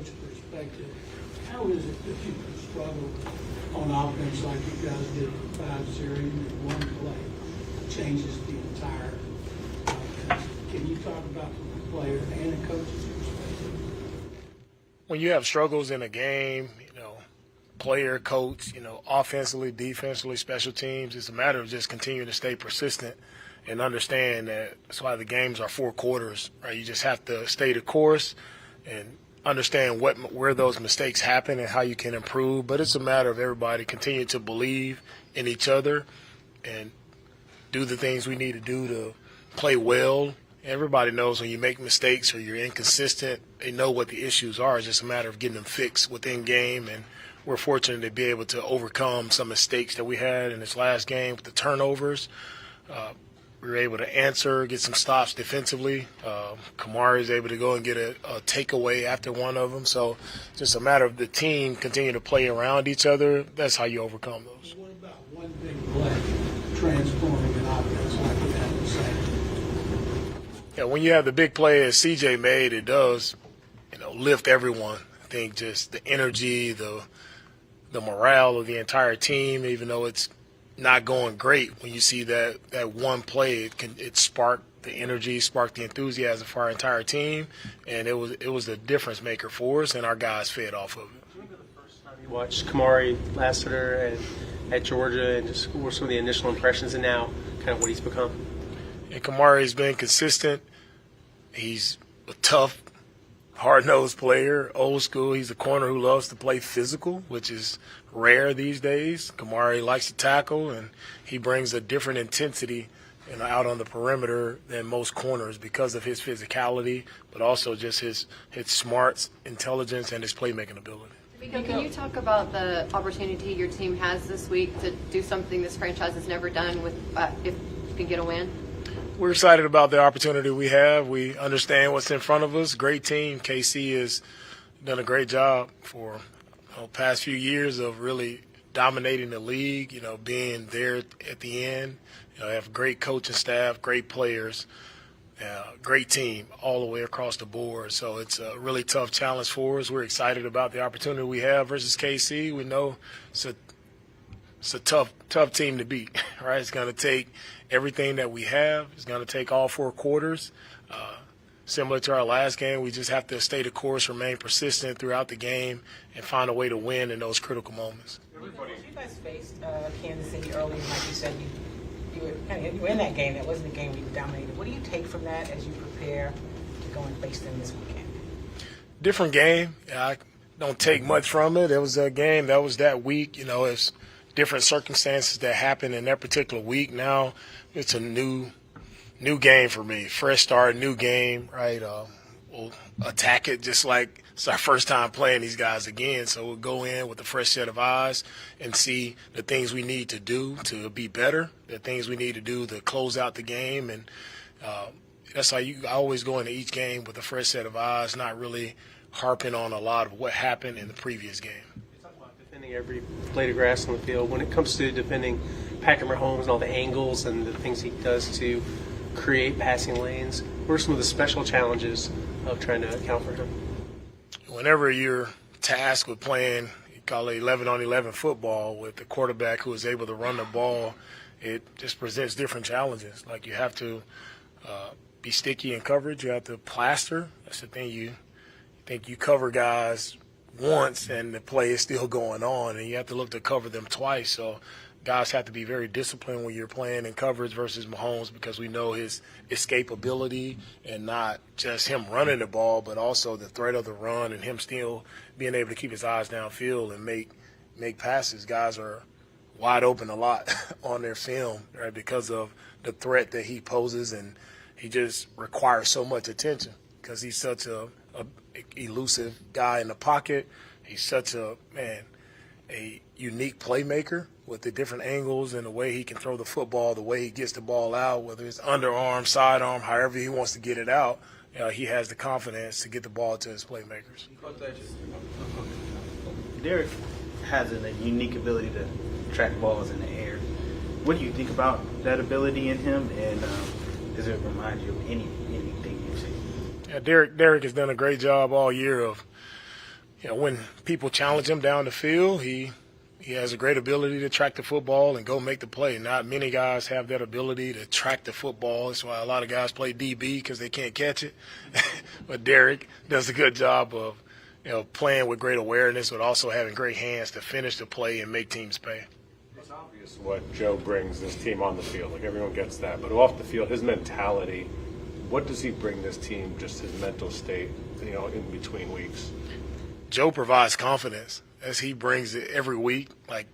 coach perspective, how is it that you can struggle on offense like you guys did for 5-0, and one play changes the entire offense? Can you talk about from a player and a coach's perspective? When you have struggles in a game, player, coach, offensively, defensively, special teams, it's a matter of just continuing to stay persistent and understand that that's why the games are 4 quarters, right? You just have to stay the course and understand where those mistakes happen and how you can improve. But it's a matter of everybody continue to believe in each other and do the things we need to do to play well. Everybody knows when you make mistakes or you're inconsistent, they know what the issues are. It's just a matter of getting them fixed within game, and we're fortunate to be able to overcome some mistakes that we had in this last game with the turnovers. We were able to answer, get some stops defensively. Kamari is able to go and get a takeaway after one of them. So just a matter of the team continue to play around each other. That's how you overcome those. What about one big play transforming an offense like you had to say? Yeah, when you have the big play as CJ made, it does, lift everyone. I think just the energy, the morale of the entire team, even though it's not going great, when you see that one play, it sparked the energy, sparked the enthusiasm for our entire team, and it was a difference maker for us, and our guys fed off of it. Do you remember the first time you watched Kamari Lassiter and at Georgia, and just what were some of the initial impressions, and now kind of what he's become? And Kamari's been consistent. He's a tough, hard-nosed player, old school. He's a corner who loves to play physical, which is rare these days. Kamari likes to tackle, and he brings a different intensity out on the perimeter than most corners because of his physicality, but also just his smarts, intelligence, and his playmaking ability. DeMeco, can you talk about the opportunity your team has this week to do something this franchise has never done with if you can get a win? We're excited about the opportunity we have. We understand what's in front of us. Great team. KC has done a great job for the past few years of really dominating the league, being there at the end. They have a great coaching staff, great players, great team all the way across the board. So it's a really tough challenge for us. We're excited about the opportunity we have versus KC. We know it's a tough team to beat, right? It's going to take everything that we have. It's going to take all 4 quarters. Similar to our last game, we just have to stay the course, remain persistent throughout the game, and find a way to win in those critical moments. You guys faced Kansas City early, and like you said, you were in that game. That wasn't a game where you dominated. What do you take from that as you prepare to go and face them this weekend? Different game. I don't take much from it. It was a game that was that week. It's different circumstances that happened in that particular week. Now it's a new game for me. Fresh start, new game, right? We'll attack it just like it's our first time playing these guys again. So we'll go in with a fresh set of eyes and see the things we need to do to be better, the things we need to do to close out the game. And that's how you always go into each game with a fresh set of eyes, not really harping on a lot of what happened in the previous game. Defending every blade of grass on the field. When it comes to defending Patrick Mahomes and all the angles and the things he does to create passing lanes, what are some of the special challenges of trying to account for him? Whenever you're tasked with playing, you call it 11-on-11 football with the quarterback who is able to run the ball, it just presents different challenges. Like you have to be sticky in coverage. You have to plaster. That's the thing. You think you cover guys once and the play is still going on, and you have to look to cover them twice. So guys have to be very disciplined when you're playing in coverage versus Mahomes, because we know his escapability and not just him running the ball, but also the threat of the run and him still being able to keep his eyes downfield and make passes. Guys are wide open a lot on their film, right, because of the threat that he poses, and he just requires so much attention because he's such a elusive guy in the pocket. He's such a unique playmaker with the different angles and the way he can throw the football, the way he gets the ball out, whether it's underarm, sidearm, however he wants to get it out. He has the confidence to get the ball to his playmakers. Derrick has a unique ability to track balls in the air. What do you think about that ability in him, and does it remind you of anything you've seen? Yeah, Derrick has done a great job all year of when people challenge him down the field, he has a great ability to track the football and go make the play. Not many guys have that ability to track the football. That's why a lot of guys play DB because they can't catch it. But Derrick does a good job of playing with great awareness, but also having great hands to finish the play and make teams pay. It's obvious what Joe brings this team on the field. Like, everyone gets that. But off the field, his mentality, what does he bring this team, just his mental state, in between weeks? Joe provides confidence as he brings it every week. Like,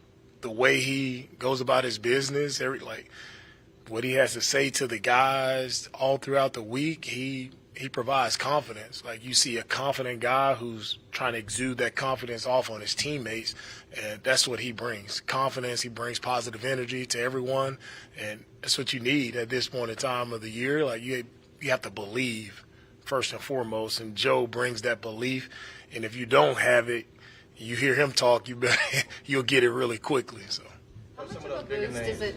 the way he goes about his business, what he has to say to the guys all throughout the week, he provides confidence. Like, you see a confident guy who's trying to exude that confidence off on his teammates, and that's what he brings. Confidence, he brings positive energy to everyone, and that's what you need at this point in time of the year. Like, you have to believe first and foremost, and Joe brings that belief, and if you don't have it, you hear him talk, you'll get it really quickly. So, how much of a boost is it?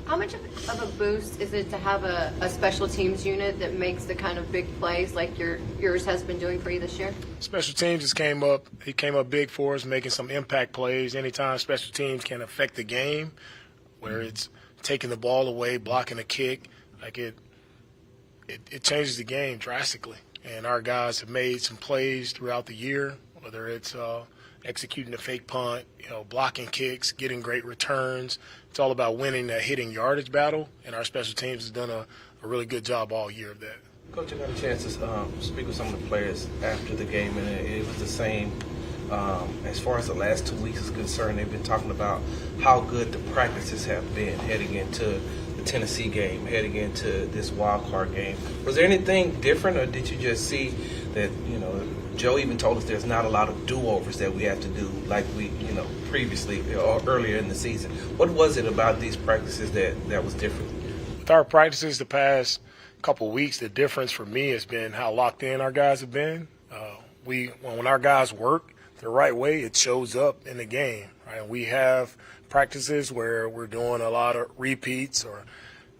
How much of a boost is it to have a special teams unit that makes the kind of big plays like yours has been doing for you this year? Special teams just came up. He came up big for us, making some impact plays. Anytime special teams can affect the game, where it's taking the ball away, blocking a kick, like it changes the game drastically. And our guys have made some plays throughout the year, whether it's executing a fake punt, blocking kicks, getting great returns. It's all about winning that hitting yardage battle, and our special teams has done a really good job all year of that. Coach, I got a chance to speak with some of the players after the game, and it was the same. As far as the last 2 weeks is concerned, they've been talking about how good the practices have been heading into the Tennessee game, heading into this wild card game. Was there anything different, or did you just see that, Joe even told us there's not a lot of do-overs that we have to do like we, previously or earlier in the season. What was it about these practices that was different? With our practices the past couple weeks, the difference for me has been how locked in our guys have been. When our guys work the right way, it shows up in the game. Right? We have practices where we're doing a lot of repeats or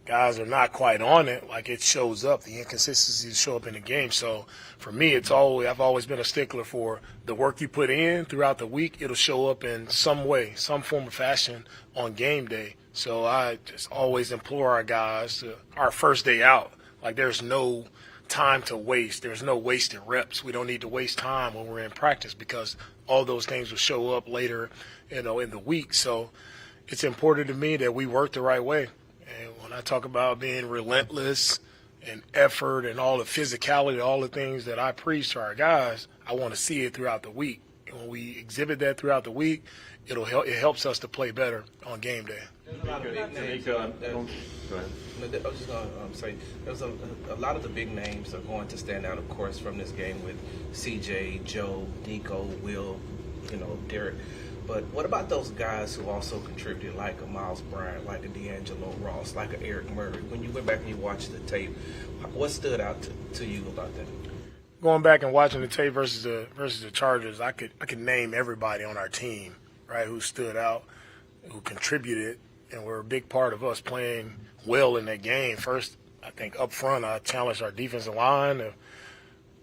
guys are not quite on it, like it shows up. The inconsistencies show up in the game. So for me, I've always been a stickler for the work you put in throughout the week. It'll show up in some way, some form of fashion on game day. So I just always implore our guys our first day out, like there's no time to waste. There's no wasted reps. We don't need to waste time when we're in practice because all those things will show up later, in the week. So it's important to me that we work the right way. And when I talk about being relentless and effort and all the physicality, all the things that I preach to our guys, I want to see it throughout the week. And when we exhibit that throughout the week, it helps us to play better on game day. There's a lot of big names. Go ahead. I was just going to say, there's a lot of the big names are going to stand out, of course, from this game with CJ, Joe, Nico, Will, Derrick. But what about those guys who also contributed, like a Miles Bryant, like a D'Angelo Ross, like a Eric Murray? When you went back and you watched the tape, what stood out to you about that? Going back and watching the tape versus the Chargers, I could name everybody on our team, right, who stood out, who contributed, and were a big part of us playing well in that game. First, I think up front, I challenged our defensive line to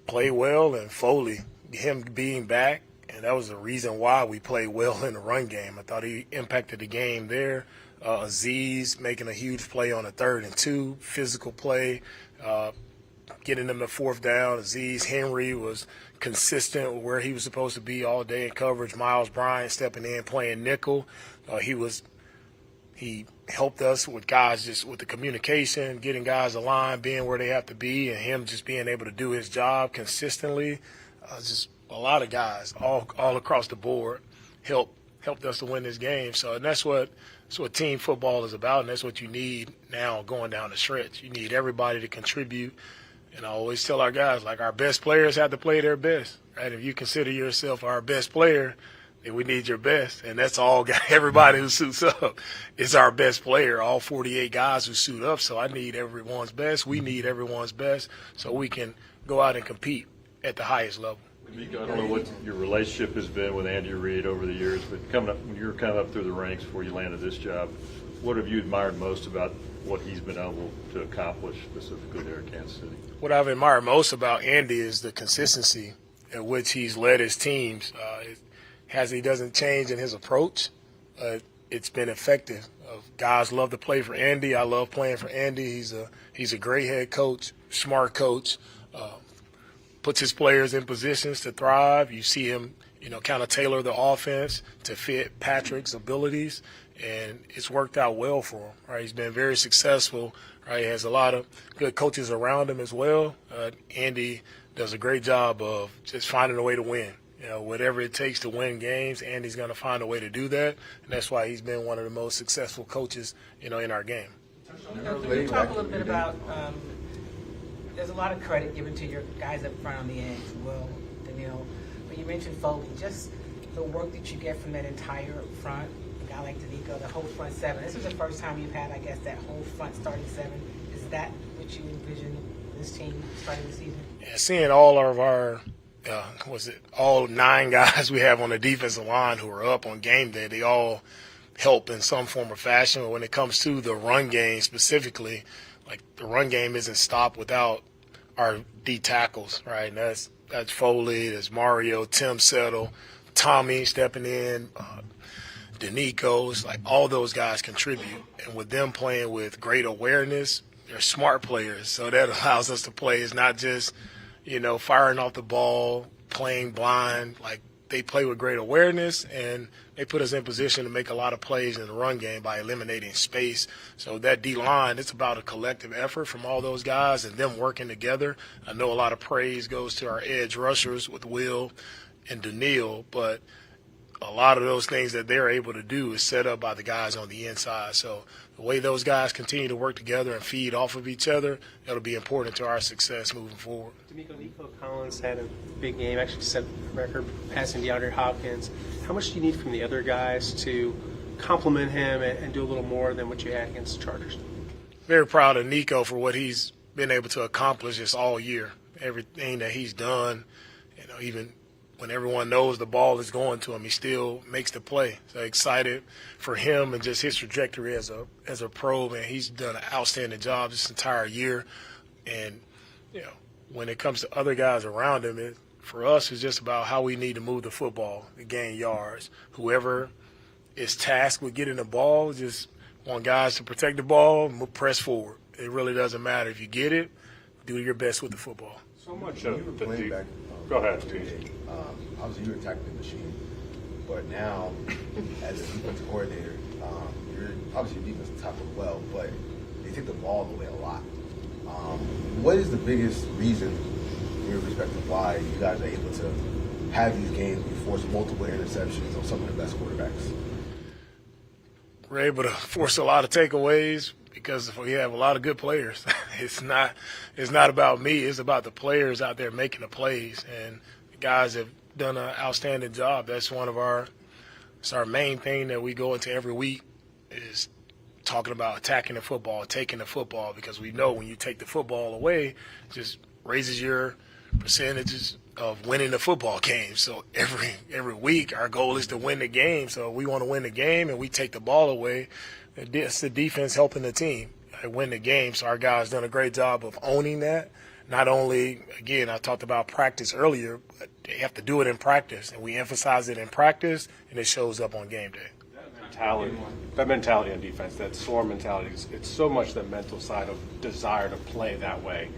play well, and Foley, him being back. And that was the reason why we played well in the run game. I thought he impacted the game there. Azeez making a huge play on a 3rd and 2, physical play, getting them to 4th down. Azeez Henry was consistent with where he was supposed to be all day in coverage. Miles Bryant stepping in, playing nickel. He helped us with guys just with the communication, getting guys aligned, being where they have to be, and him just being able to do his job consistently. Just a lot of guys all across the board helped us to win this game. So, and that's what team football is about, and that's what you need now going down the stretch. You need everybody to contribute. And I always tell our guys, like, our best players have to play their best, right? If you consider yourself our best player, then we need your best. And that's all everybody who suits up is our best player, all 48 guys who suit up. So I need everyone's best. We need everyone's best so we can go out and compete at the highest level. Nico, I don't know what your relationship has been with Andy Reid over the years, but when you're coming up through the ranks before you landed this job, what have you admired most about what he's been able to accomplish specifically there at Kansas City? What I've admired most about Andy is the consistency at which he's led his teams. He doesn't change in his approach. It's been effective. Guys love to play for Andy. I love playing for Andy. He's a great head coach, smart coach. Puts his players in positions to thrive. You see him, kind of tailor the offense to fit Patrick's abilities, and it's worked out well for him. Right, he's been very successful. Right, he has a lot of good coaches around him as well. Andy does a great job of just finding a way to win. Whatever it takes to win games, Andy's going to find a way to do that, and that's why he's been one of the most successful coaches, in our game. Can you talk a little bit about? There's a lot of credit given to your guys up front on the ends, Will, Daniil, but you mentioned Foley. Just the work that you get from that entire front, a guy like DeMeco, the whole front seven. This is the first time you've had, I guess, that whole front starting seven. Is that what you envision this team starting the season? Yeah, seeing all of our all 9 guys we have on the defensive line who are up on game day, they all help in some form or fashion. But when it comes to the run game specifically, the run game isn't stopped without our D tackles, right? And that's Foley, there's Mario, Tim Settle, Tommy stepping in, DeMeco's, all those guys contribute. And with them playing with great awareness, they're smart players. So that allows us to play. It's not just, firing off the ball, playing blind. They play with great awareness, and they put us in position to make a lot of plays in the run game by eliminating space. So that D-line, it's about a collective effort from all those guys and them working together. I know a lot of praise goes to our edge rushers with Will and Daniil, but a lot of those things that they're able to do is set up by the guys on the inside. So the way those guys continue to work together and feed off of each other, that'll be important to our success moving forward. Nico Collins had a big game, actually set a record passing DeAndre Hopkins. How much do you need from the other guys to complement him and do a little more than what you had against the Chargers? Very proud of Nico for what he's been able to accomplish this all year. Everything that he's done, even when everyone knows the ball is going to him, he still makes the play. So excited for him and just his trajectory as a pro, man. He's done an outstanding job this entire year. And, when it comes to other guys around him, for us, it's just about how we need to move the football to gain yards. Whoever is tasked with getting the ball, just want guys to protect the ball, press forward. It really doesn't matter. If you get it, do your best with the football. So much of the back, Go ahead, Steve. Obviously, you're attacking the machine, but now, as a defensive coordinator, you're obviously your defense tackled well, but they take the ball away a lot. What is the biggest reason, in your perspective, why you guys are able to have these games where you force multiple interceptions on some of the best quarterbacks? We're able to force a lot of takeaways because we have a lot of good players. It's not about me. It's about the players out there making the plays, and the guys have done an outstanding job. That's it's our main thing that we go into every week is talking about attacking the football, taking the football, because we know when you take the football away, it just raises your percentages of winning the football game. So every week our goal is to win the game. So we want to win the game and we take the ball away. It's the defense helping the team win the game. So our guys done a great job of owning that. Not only, again, I talked about practice earlier, but they have to do it in practice. And we emphasize it in practice, and it shows up on game day. That mentality on defense, that swarm mentality, it's so much the mental side of desire to play that way.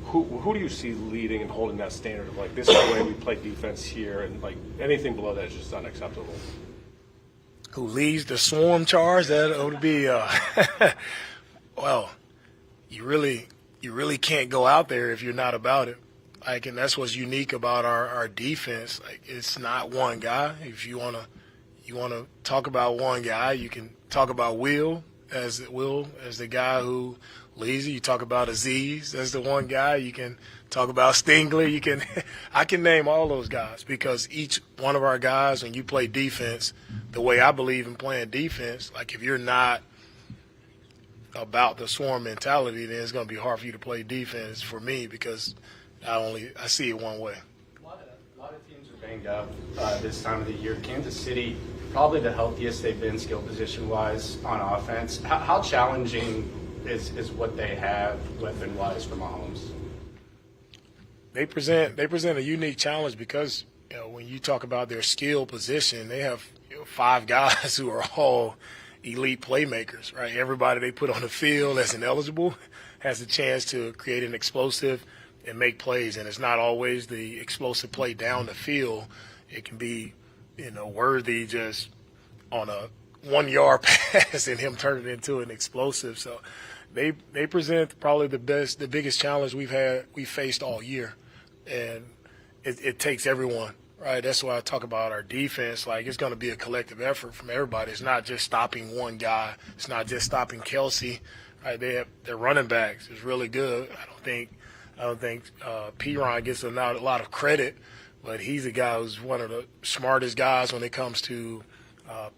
Who do you see leading and holding that standard of this is the way we play defense here, and anything below that is just unacceptable? Who leads the swarm charge? That would be well, you really can't go out there if you're not about it. And that's what's unique about our defense. It's not one guy. If you wanna talk about one guy, you can talk about Will as the guy who leads it. You talk about Aziz as the one guy. You can talk about Stingley. I can name all those guys because each one of our guys, when you play defense, the way I believe in playing defense, if you're not about the swarm mentality, then it's going to be hard for you to play defense for me because I see it one way. A lot of teams are banged up this time of the year. Kansas City, probably the healthiest they've been skill position-wise on offense. How challenging is what they have weapon-wise for Mahomes? they present a unique challenge because when you talk about their skill position, they have 5 guys who are all elite playmakers, right? Everybody they put on the field that's ineligible has a chance to create an explosive and make plays, and it's not always the explosive play down the field. It can be, worthy just on a 1-yard pass and him turning it into an explosive. So they present probably the biggest challenge we faced all year, and it takes everyone. Right, that's why I talk about our defense. Like, it's going to be a collective effort from everybody. It's not just stopping one guy. It's not just stopping Kelsey. Right, their running backs is really good. I don't think P-Ron gets a lot of credit, but he's a guy who's one of the smartest guys when it comes to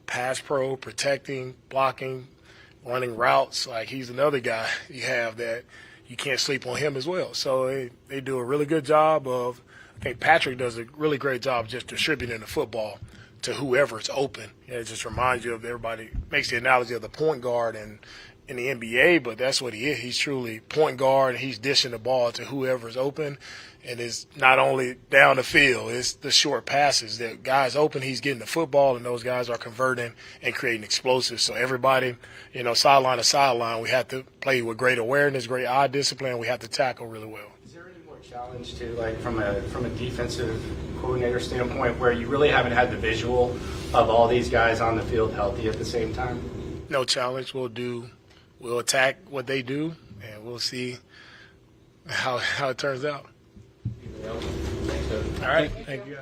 pass pro, protecting, blocking, running routes. Like, he's another guy you have that you can't sleep on him as well. So they do a really good job of. I think Patrick does a really great job just distributing the football to whoever's open. It just reminds you of everybody makes the analogy of the point guard in the NBA, but that's what he is. He's truly point guard, and he's dishing the ball to whoever's open. And it's not only down the field, it's the short passes. The guy's open, he's getting the football, and those guys are converting and creating explosives. So everybody, sideline to sideline, we have to play with great awareness, great eye discipline. We have to tackle really well. Challenge to, like, from a defensive coordinator standpoint, where you really haven't had the visual of all these guys on the field healthy at the same time? No challenge. We'll attack what they do, and we'll see how it turns out. All right. Thank you.